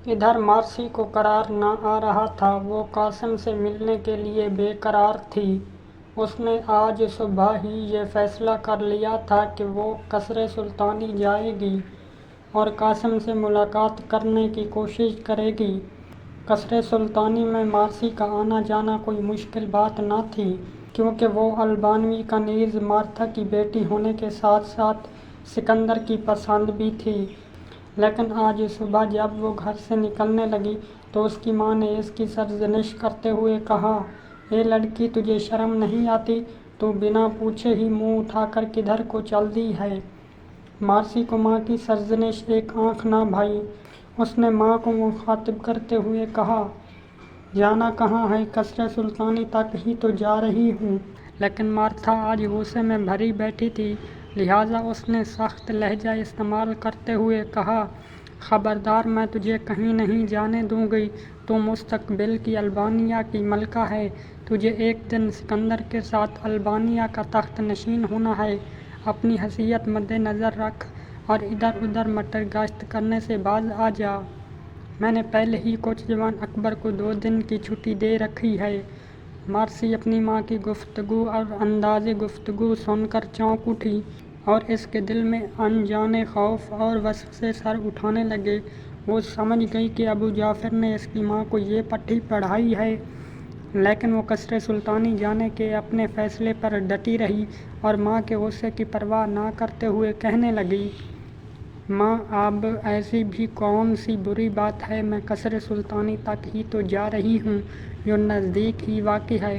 ادھر مارسی کو قرار نہ آ رہا تھا، وہ قاسم سے ملنے کے لیے بے قرار تھی۔ اس نے آج صبح ہی یہ فیصلہ کر لیا تھا کہ وہ قصر سلطانی جائے گی اور قاسم سے ملاقات کرنے کی کوشش کرے گی۔ قصر سلطانی میں مارسی کا آنا جانا کوئی مشکل بات نہ تھی، کیونکہ وہ البانوی کنیز مارتھا کی بیٹی ہونے کے ساتھ ساتھ سکندر کی پسند بھی تھی۔ لیکن آج صبح جب وہ گھر سے نکلنے لگی تو اس کی ماں نے اس کی سرزنش کرتے ہوئے کہا، اے لڑکی، تجھے شرم نہیں آتی؟ تو بنا پوچھے ہی منہ اٹھا کر کدھر کو چل دی ہے؟ مارسی کو ماں کی سرزنش ایک آنکھ نہ بھائی۔ اس نے ماں کو مخاطب کرتے ہوئے کہا، جانا کہاں ہے؟ قصر سلطانی تک ہی تو جا رہی ہوں۔ لیکن مارتھا آج غصے میں بھری بیٹھی تھی، لہٰذا اس نے سخت لہجہ استعمال کرتے ہوئے کہا، خبردار، میں تجھے کہیں نہیں جانے دوں گی۔ تو مستقبل کی البانیہ کی ملکہ ہے، تجھے ایک دن سکندر کے ساتھ البانیہ کا تخت نشین ہونا ہے۔ اپنی حیثیت مد نظر رکھ اور ادھر ادھر مٹر گشت کرنے سے باز آ جا۔ میں نے پہلے ہی کوچجوان اکبر کو 2 دن کی چھٹی دے رکھی ہے۔ مارسی اپنی ماں کی گفتگو اور انداز گفتگو سن کر چونک اٹھی اور اس کے دل میں انجانے خوف اور وسوسے سر اٹھانے لگے۔ وہ سمجھ گئی کہ ابو جعفر نے اس کی ماں کو یہ پٹی پڑھائی ہے، لیکن وہ قصر سلطانی جانے کے اپنے فیصلے پر ڈٹی رہی اور ماں کے غصے کی پرواہ نہ کرتے ہوئے کہنے لگی، ماں، اب ایسی بھی کون سی بری بات ہے؟ میں قصر سلطانی تک ہی تو جا رہی ہوں، جو نزدیک ہی واقع ہے،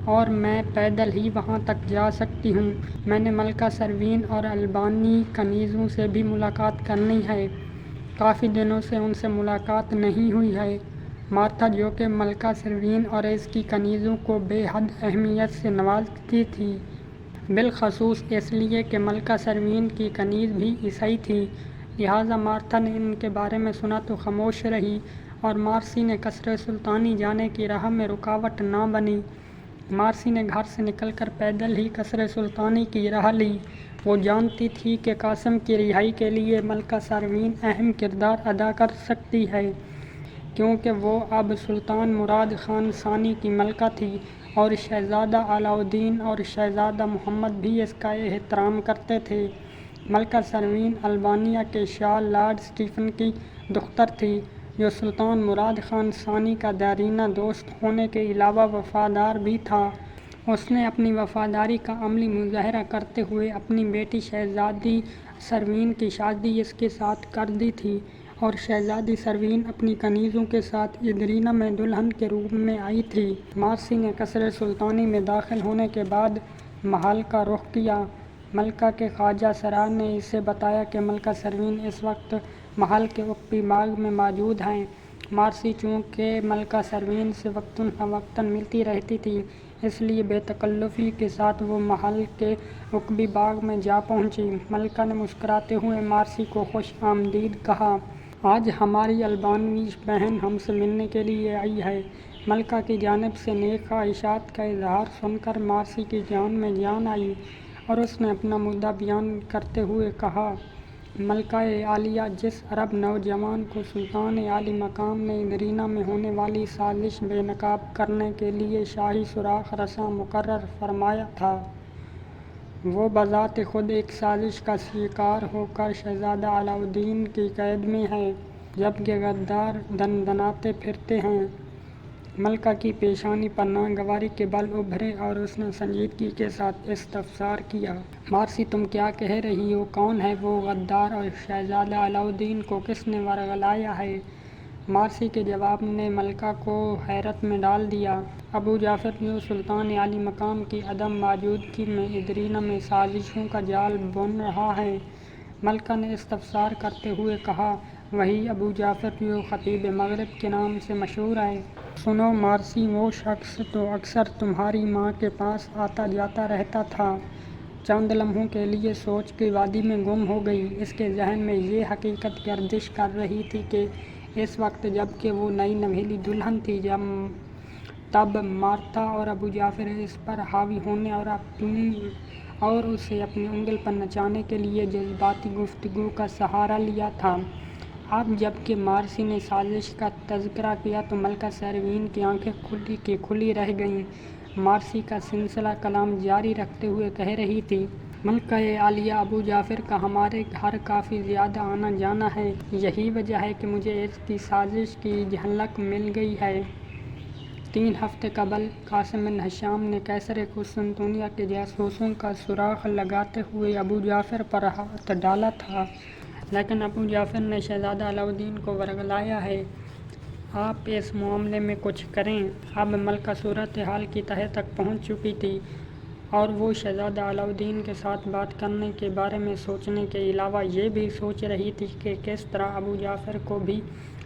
اور میں پیدل ہی وہاں تک جا سکتی ہوں۔ میں نے ملکہ سروین اور البانی کنیزوں سے بھی ملاقات کرنی ہے، کافی دنوں سے ان سے ملاقات نہیں ہوئی ہے۔ مارتھا، جو کہ ملکہ سروین اور اس کی کنیزوں کو بے حد اہمیت سے نوازتی تھی، بالخصوص اس لیے کہ ملکہ سروین کی کنیز بھی عیسائی تھی، لہٰذا مارتھا نے ان کے بارے میں سنا تو خاموش رہی اور مارسی نے قصر سلطانی جانے کی راہ میں رکاوٹ نہ بنی۔ مارسی نے گھر سے نکل کر پیدل ہی قصر سلطانی کی راہ لی۔ وہ جانتی تھی کہ قاسم کی رہائی کے لیے ملکہ سروین اہم کردار ادا کر سکتی ہے، کیونکہ وہ اب سلطان مراد خان ثانی کی ملکہ تھی اور شہزادہ علاء الدین اور شہزادہ محمد بھی اس کا احترام کرتے تھے۔ ملکہ سروین البانیہ کے شاہ لارڈ اسٹیفن کی دختر تھی، جو سلطان مراد خان ثانی کا دیرینہ دوست ہونے کے علاوہ وفادار بھی تھا۔ اس نے اپنی وفاداری کا عملی مظاہرہ کرتے ہوئے اپنی بیٹی شہزادی سروین کی شادی اس کے ساتھ کر دی تھی اور شہزادی سروین اپنی کنیزوں کے ساتھ ادرینہ میں دلہن کے روپ میں آئی تھی۔ مارسی نے قصر سلطانی میں داخل ہونے کے بعد محل کا رخ کیا۔ ملکہ کے خواجہ سرار نے اسے بتایا کہ ملکہ سروین اس وقت محل کے عقبی باغ میں موجود ہیں۔ مارسی، چونکہ ملکہ سروین سے وقتاً فوقتاً ملتی رہتی تھی، اس لیے بے تکلفی کے ساتھ وہ محل کے عقبی باغ میں جا پہنچی۔ ملکہ نے مسکراتے ہوئے مارسی کو خوش آمدید کہا، آج ہماری البانوی بہن ہم سے ملنے کے لیے آئی ہے۔ ملکہ کی جانب سے نیک خواہشات کا اظہار سن کر مارسی کی جان میں جان آئی اور اس نے اپنا مدعا بیان کرتے ہوئے کہا، ملکہ عالیہ، جس عرب نوجوان کو سلطان عالی مقام نے ادرینہ میں ہونے والی سازش بے نقاب کرنے کے لیے شاہی سراغ رساں مقرر فرمایا تھا، وہ بذات خود ایک سازش کا شکار ہو کر شہزادہ علاء الدین کی قید میں ہے، جبکہ غدار دندناتے پھرتے ہیں۔ ملکہ کی پیشانی پر ناگواری کے بل ابھرے اور اس نے سنجیدگی کے ساتھ استفسار کیا، مارسی، تم کیا کہہ رہی ہو؟ کون ہے وہ غدار اور شہزادہ علاء الدین کو کس نے ورغلایا ہے؟ مارسی کے جواب نے ملکہ کو حیرت میں ڈال دیا۔ ابو جعفر، جو سلطان عالی مقام کی عدم موجودگی میں ادرینہ میں سازشوں کا جال بن رہا ہے۔ ملکہ نے استفسار کرتے ہوئے کہا، وہی ابو جعفر جو خطیب مغرب کے نام سے مشہور ہے۔ سنو مارسی، وہ شخص تو اکثر تمہاری ماں کے پاس آتا جاتا رہتا تھا، چند لمحوں کے لیے سوچ کی وادی میں گم ہو گئی۔ اس کے ذہن میں یہ حقیقت گردش کر رہی تھی کہ اس وقت جب کہ وہ نئی نویلی دلہن تھی، تب مارتھا اور ابو جعفر اس پر حاوی ہونے اور اسے اپنی انگل پر نچانے کے لیے جذباتی گفتگو کا سہارا لیا تھا۔ اب جب کہ مارسی نے سازش کا تذکرہ کیا تو ملکہ شہروین کی آنکھیں کھلی کی کھلی رہ گئیں۔ مارسی کا سلسلہ کلام جاری رکھتے ہوئے کہہ رہی تھی، ملکہ عالیہ، ابو جعفر کا ہمارے گھر کافی زیادہ آنا جانا ہے، یہی وجہ ہے کہ مجھے اس کی سازش کی جھلک مل گئی ہے۔ 3 ہفتے قبل قاسم بن ہشام نے قیصر قسطنطنیہ کے جاسوسوں کا سراغ لگاتے ہوئے ابو جعفر پر ہاتھ ڈالا تھا، لیکن ابو جعفر نے شہزادہ علاؤالدین کو ورگلایا ہے۔ آپ اس معاملے میں کچھ کریں۔ اب ملکہ صورتحال کی تہہ تک پہنچ چکی تھی اور وہ شہزادہ علاؤالدین کے ساتھ بات کرنے کے بارے میں سوچنے کے علاوہ یہ بھی سوچ رہی تھی کہ کس طرح ابو جعفر کو بھی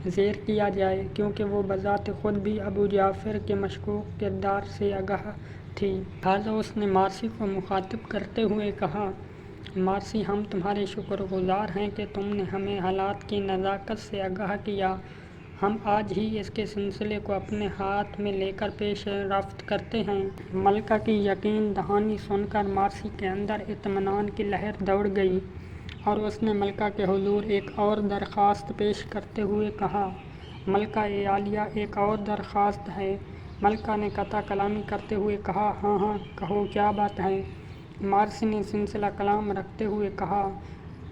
زیر کیا جائے، کیونکہ وہ بذات خود بھی ابو جعفر کے مشکوک کردار سے آگاہ تھی۔ لہٰذا اس نے مارسی کو مخاطب کرتے ہوئے کہا، مارسی، ہم تمہارے شکر گزار ہیں کہ تم نے ہمیں حالات کی نزاکت سے آگاہ کیا۔ ہم آج ہی اس کے سلسلے کو اپنے ہاتھ میں لے کر پیش رفت کرتے ہیں۔ ملکہ کی یقین دہانی سن کر مارسی کے اندر اطمینان کی لہر دوڑ گئی اور اس نے ملکہ کے حضور ایک اور درخواست پیش کرتے ہوئے کہا، ملکہ عالیہ، ایک اور درخواست ہے۔ ملکہ نے قطع کلامی کرتے ہوئے کہا، ہاں ہاں کہو، کیا بات ہے؟ مارسی نے سلسلہ کلام رکھتے ہوئے کہا،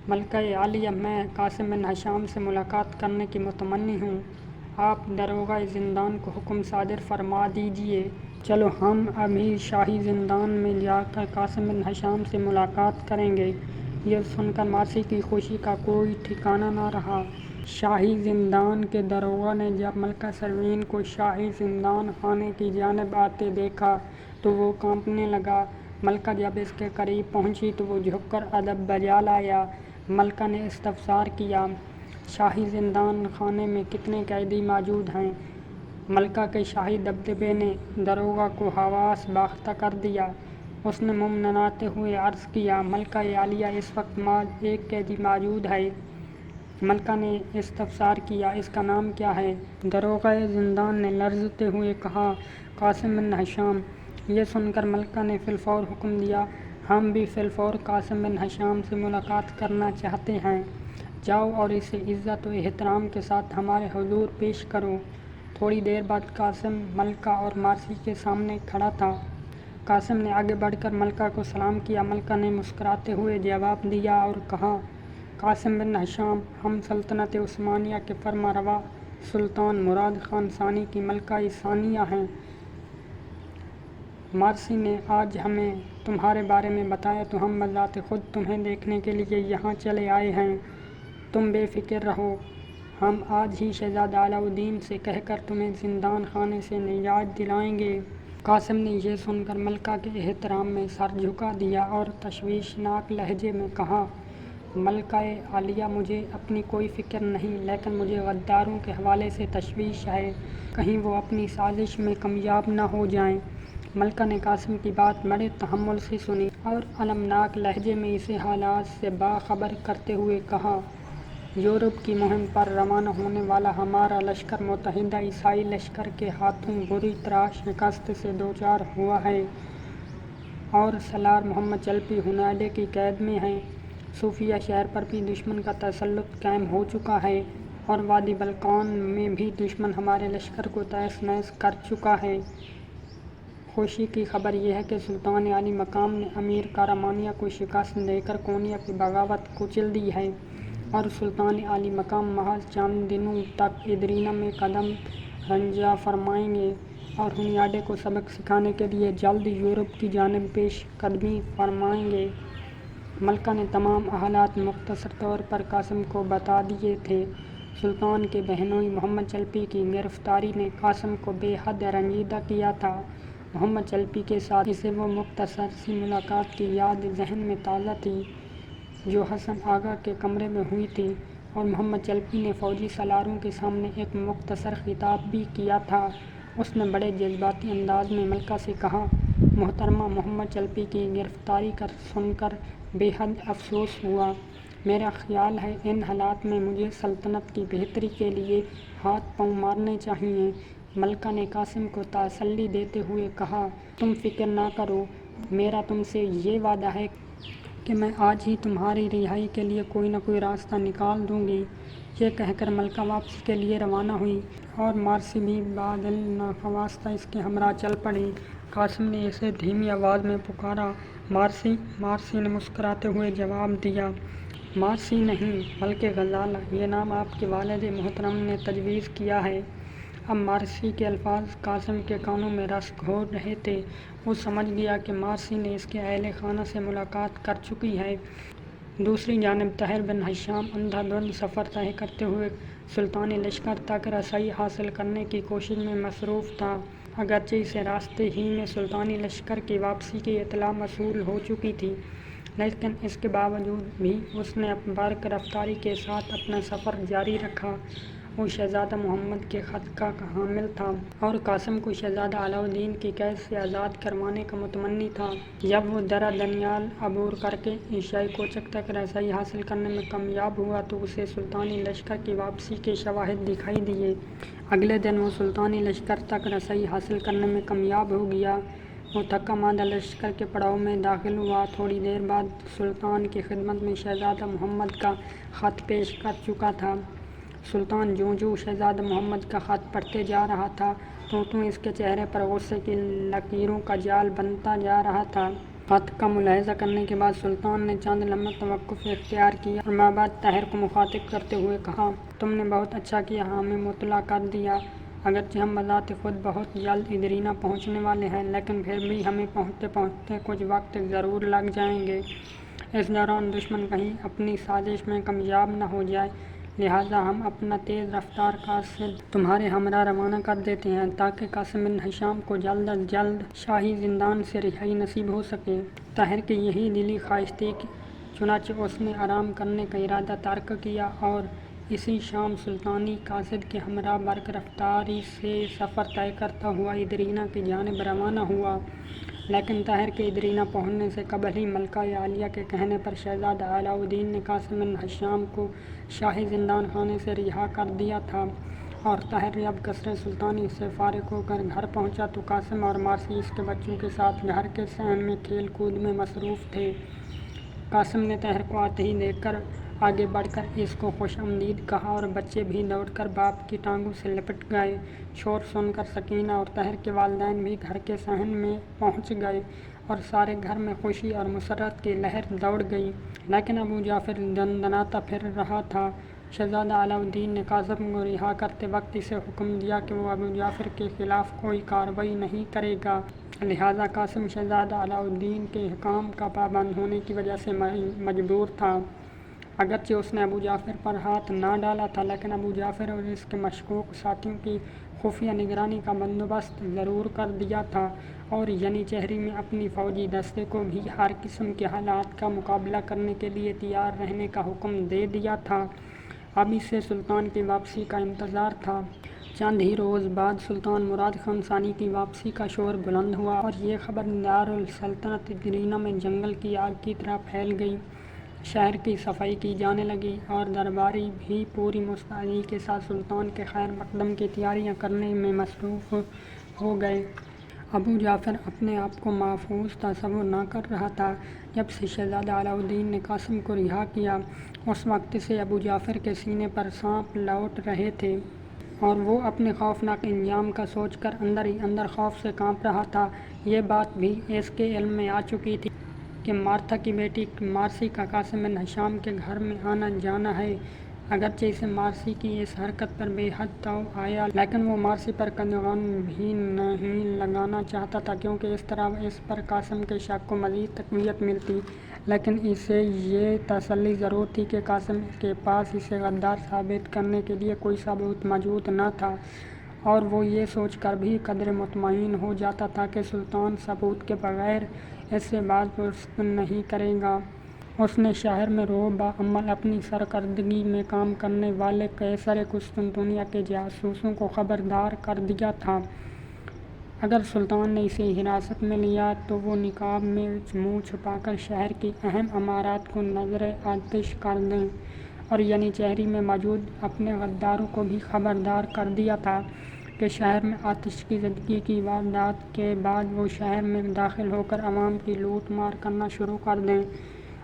ملکہ عالیہ، میں قاسم بن ہشام سے ملاقات کرنے کی متمنی ہوں۔ آپ داروغہ زندان کو حکم صادر فرما دیجیے۔ چلو ہم ابھی شاہی زندان میں جا کر قاسم بن ہشام سے ملاقات کریں گے۔ یہ سن کر مارسی کی خوشی کا کوئی ٹھکانہ نہ رہا۔ شاہی زندان کے داروغہ نے جب ملکہ شہروین کو شاہی زندان خانے کی جانب آتے دیکھا تو وہ کانپنے لگا۔ ملکہ جب اس کے قریب پہنچی تو وہ جھک کر ادب بجا لایا۔ ملکہ نے استفسار کیا، شاہی زندان خانے میں کتنے قیدی موجود ہیں؟ ملکہ کے شاہی دبدبے نے داروغہ کو حواس باختہ کر دیا۔ اس نے منمناتے ہوئے عرض کیا، ملکہ عالیہ، اس وقت محض 1 قیدی موجود ہے۔ ملکہ نے استفسار کیا، اس کا نام کیا ہے؟ داروغہ زندان نے لرزتے ہوئے کہا، قاسم بن ہشام۔ یہ سن کر ملکہ نے فی الفور حکم دیا، ہم بھی فی الفور قاسم بن ہشام سے ملاقات کرنا چاہتے ہیں۔ جاؤ اور اسے عزت و احترام کے ساتھ ہمارے حضور پیش کرو۔ تھوڑی دیر بعد قاسم ملکہ اور مارسی کے سامنے کھڑا تھا۔ قاسم نے آگے بڑھ کر ملکہ کو سلام کیا۔ ملکہ نے مسکراتے ہوئے جواب دیا اور کہا، قاسم بن ہشام، ہم سلطنت عثمانیہ کے فرما روا سلطان مراد خان ثانی کی ملکہ ثانیہ ہیں۔ مارسی نے آج ہمیں تمہارے بارے میں بتایا تو ہم بذات خود تمہیں دیکھنے کے لیے یہاں چلے آئے ہیں۔ تم بے فکر رہو، ہم آج ہی شہزادہ علاؤالدین سے کہہ کر تمہیں زندان خانے سے نجات دلائیں گے۔ قاسم نے یہ سن کر ملکہ کے احترام میں سر جھکا دیا اور تشویشناک لہجے میں کہا، ملکہ عالیہ، مجھے اپنی کوئی فکر نہیں، لیکن مجھے غداروں کے حوالے سے تشویش ہے، کہیں وہ اپنی سازش میں کامیاب نہ ہو جائیں۔ ملکہ نے قاسم کی بات بڑے تحمل سے سنی اور المناک لہجے میں اسے حالات سے باخبر کرتے ہوئے کہا، یورپ کی مہم پر روانہ ہونے والا ہمارا لشکر متحدہ عیسائی لشکر کے ہاتھوں بری طرح شکست سے دوچار ہوا ہے اور سالار محمد چلپی ہنیڈے کی قید میں ہیں۔ صوفیہ شہر پر بھی دشمن کا تسلط قائم ہو چکا ہے اور وادی بلقان میں بھی دشمن ہمارے لشکر کو تہس نہس کر چکا ہے۔ خوشی کی خبر یہ ہے کہ سلطان عالی مقام نے امیر کارامانیہ کو شکست دے کر کونیا کی بغاوت کچل دی ہے اور سلطان عالی مقام محض چند دنوں تک ادرینہ میں قدم رنجہ فرمائیں گے اور ہنیاڈے کو سبق سکھانے کے لیے جلد یورپ کی جانب پیش قدمی فرمائیں گے۔ ملکہ نے تمام حالات مختصر طور پر قاسم کو بتا دیے تھے۔ سلطان کے بہنوئی محمد چلپی کی گرفتاری نے قاسم کو بے حد رنجیدہ کیا تھا۔ محمد چلپی کے ساتھ اسے وہ مختصر سی ملاقات کی یاد ذہن میں تازہ تھی جو حسن آغا کے کمرے میں ہوئی تھی، اور محمد چلپی نے فوجی سالاروں کے سامنے ایک مختصر خطاب بھی کیا تھا۔ اس نے بڑے جذباتی انداز میں ملکہ سے کہا، محترمہ، محمد چلپی کی گرفتاری سن کر بے حد افسوس ہوا۔ میرا خیال ہے ان حالات میں مجھے سلطنت کی بہتری کے لیے ہاتھ پاؤں مارنے چاہئیں۔ ملکہ نے قاسم کو تسلی دیتے ہوئے کہا، تم فکر نہ کرو، میرا تم سے یہ وعدہ ہے کہ میں آج ہی تمہاری رہائی کے لیے کوئی نہ کوئی راستہ نکال دوں گی۔ یہ کہہ کر ملکہ واپسی کے لیے روانہ ہوئی اور مارسی بھی بادل ناخواستہ اس کے ہمراہ چل پڑی۔ قاسم نے اسے دھیمی آواز میں پکارا، مارسی! مارسی نے مسکراتے ہوئے جواب دیا، مارسی نہیں بلکہ غزالہ، یہ نام آپ کے والد محترم نے تجویز کیا ہے۔ اب مارسی کے الفاظ قاسم کے کانوں میں رس گھول رہے تھے۔ وہ سمجھ گیا کہ مارسی نے اس کے اہل خانہ سے ملاقات کر چکی ہے۔ دوسری جانب طاہر بن ہشام اندھا دھند سفر طے کرتے ہوئے سلطانی لشکر تک رسائی حاصل کرنے کی کوشش میں مصروف تھا۔ اگرچہ اسے راستے ہی میں سلطانی لشکر کی واپسی کی اطلاع موصول ہو چکی تھی، لیکن اس کے باوجود بھی اس نے برق رفتاری کے ساتھ اپنا سفر جاری رکھا۔ وہ شہزادہ محمد کے خط کا حامل تھا اور قاسم کو شہزادہ علاء الدین کی قید سے آزاد کروانے کا متمنی تھا۔ جب وہ درہ دنیال عبور کر کے ایشیائے کوچک تک رسائی حاصل کرنے میں کامیاب ہوا تو اسے سلطانی لشکر کی واپسی کے شواہد دکھائی دیے۔ اگلے دن وہ سلطانی لشکر تک رسائی حاصل کرنے میں کامیاب ہو گیا۔ وہ تھکا ماندہ لشکر کے پڑاؤ میں داخل ہوا۔ تھوڑی دیر بعد سلطان کی خدمت میں شہزادہ محمد کا خط پیش کر چکا تھا۔ سلطان جوں جوں شہزادہ محمد کا خط پڑھتے جا رہا تھا توں اس کے چہرے پر غصے کی لکیروں کا جال بنتا جا رہا تھا۔ خط کا ملاحظہ کرنے کے بعد سلطان نے چند لمحہ توقف اختیار کیا اور مابعد طاہر کو مخاطب کرتے ہوئے کہا، تم نے بہت اچھا کیا، ہمیں مطلع کر دیا۔ اگرچہ ہم بذات خود بہت جلد ادرینہ پہنچنے والے ہیں، لیکن پھر بھی ہمیں پہنچتے پہنچتے کچھ وقت ضرور لگ جائیں گے۔ اس دوران دشمن کہیں اپنی سازش میں کامیاب نہ ہو جائے، لہٰذا ہم اپنا تیز رفتار قاصد تمہارے ہمراہ روانہ کر دیتے ہیں تاکہ قاسم بن ہشام کو جلد از جلد شاہی زندان سے رہائی نصیب ہو سکے۔ طاہر کی یہی دلی خواہش تھی، چنانچہ اس نے آرام کرنے کا ارادہ ترک کیا اور اسی شام سلطانی قاصد کے ہمراہ برق رفتاری سے سفر طے کرتا ہوا ادرینہ کی جانب روانہ ہوا۔ لیکن طاہر کے ادرینہ پہنچنے سے قبل ہی ملکہ عالیہ کے کہنے پر شہزادہ علاء الدین نے قاسم بن ہشام کو شاہی زندان خانے سے رہا کر دیا تھا، اور طاہر جب قصر سلطانی سے فارغ ہو کر گھر پہنچا تو قاسم اور مارسی اس کے بچوں کے ساتھ گھر کے صحن میں کھیل کود میں مصروف تھے۔ قاسم نے طاہر کو آتے ہی دیکھ کر آگے بڑھ کر اس کو خوش آمدید کہا اور بچے بھی دوڑ کر باپ کی ٹانگوں سے لپٹ گئے۔ شور سن کر سکینہ اور طاہر کے والدین بھی گھر کے صحن میں پہنچ گئے اور سارے گھر میں خوشی اور مسرت کی لہر دوڑ گئی۔ لیکن ابو جعفر دندناتا پھر رہا تھا۔ شہزادہ علاء الدین نے قاسم کو رہا کرتے وقت اسے حکم دیا کہ وہ ابو جعفر کے خلاف کوئی کارروائی نہیں کرے گا، لہٰذا قاسم شہزادہ علاء الدین کے احکام کا پابند ہونے کی وجہ سے مجبور تھا۔ اگرچہ اس نے ابو جعفر پر ہاتھ نہ ڈالا تھا، لیکن ابو جعفر اور اس کے مشکوک ساتھیوں کی خفیہ نگرانی کا بندوبست ضرور کر دیا تھا اور ینیچہری میں اپنی فوجی دستے کو بھی ہر قسم کے حالات کا مقابلہ کرنے کے لیے تیار رہنے کا حکم دے دیا تھا۔ اب اسے سلطان کی واپسی کا انتظار تھا۔ چند ہی روز بعد سلطان مراد خان ثانی کی واپسی کا شور بلند ہوا اور یہ خبر دارالسلطنت ادرینہ میں جنگل کی آگ کی طرح پھیل گئی۔ شہر کی صفائی کی جانے لگی اور درباری بھی پوری مستعدی کے ساتھ سلطان کے خیر مقدم کی تیاریاں کرنے میں مصروف ہو گئے۔ ابو جعفر اپنے آپ کو محظوظ تصور نہ کر رہا تھا۔ جب سے شہزادہ علاء الدین نے قاسم کو رہا کیا، اس وقت سے ابو جعفر کے سینے پر سانپ لوٹ رہے تھے اور وہ اپنے خوفناک انجام کا سوچ کر اندر ہی اندر خوف سے کانپ رہا تھا۔ یہ بات بھی اس کے علم میں آ چکی تھی کہ مارتھا کی بیٹی مارسی کا قاسم بن ہشام کے گھر میں آنا جانا ہے۔ اگرچہ اسے مارسی کی اس حرکت پر بے حد طوع آیا، لیکن وہ مارسی پر قدغن بھی نہیں لگانا چاہتا تھا، کیونکہ اس طرح اس پر قاسم کے شک کو مزید تقویت ملتی۔ لیکن اسے یہ تسلی ضرور تھی کہ قاسم کے پاس اسے غدار ثابت کرنے کے لیے کوئی ثبوت موجود نہ تھا، اور وہ یہ سوچ کر بھی قدرے مطمئن ہو جاتا تھا کہ سلطان ثبوت کے بغیر اس سے باز پرس نہیں کرے گا۔ اس نے شہر میں رعب عمل اپنی سرکردگی میں کام کرنے والے قیصر قسطنطنیہ کے جاسوسوں کو خبردار کر دیا تھا۔ اگر سلطان نے اسے حراست میں لیا تو وہ نقاب میں منہ چھپا کر شہر کی اہم عمارات کو نذر آتش کر دیں، اور ینیچہری میں موجود اپنے غداروں کو بھی خبردار کر دیا تھا کہ شہر میں آتش کی زدگی کی واردات کے بعد وہ شہر میں داخل ہو کر عوام کی لوٹ مار کرنا شروع کر دیں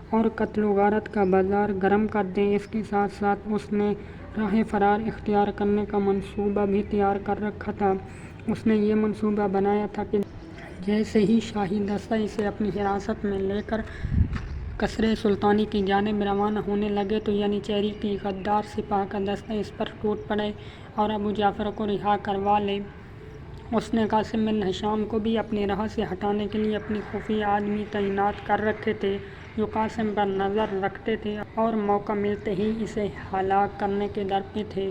اور قتل و غارت کا بازار گرم کر دیں۔ اس کے ساتھ ساتھ اس نے راہ فرار اختیار کرنے کا منصوبہ بھی تیار کر رکھا تھا۔ اس نے یہ منصوبہ بنایا تھا کہ جیسے ہی شاہی دستہ اسے اپنی حراست میں لے کر قصر سلطانی کی جانب روانہ ہونے لگے تو ینیچیری کی غدار سپاہ کا دستہ اس پر ٹوٹ پڑے اور ابو جعفر کو رہا کروا لے۔ اس نے قاسم بن ہشام کو بھی اپنی راہ سے ہٹانے کے لیے اپنے خفیہ آدمی تعینات کر رکھے تھے جو قاسم پر نظر رکھتے تھے اور موقع ملتے ہی اسے ہلاک کرنے کے در پہ تھے۔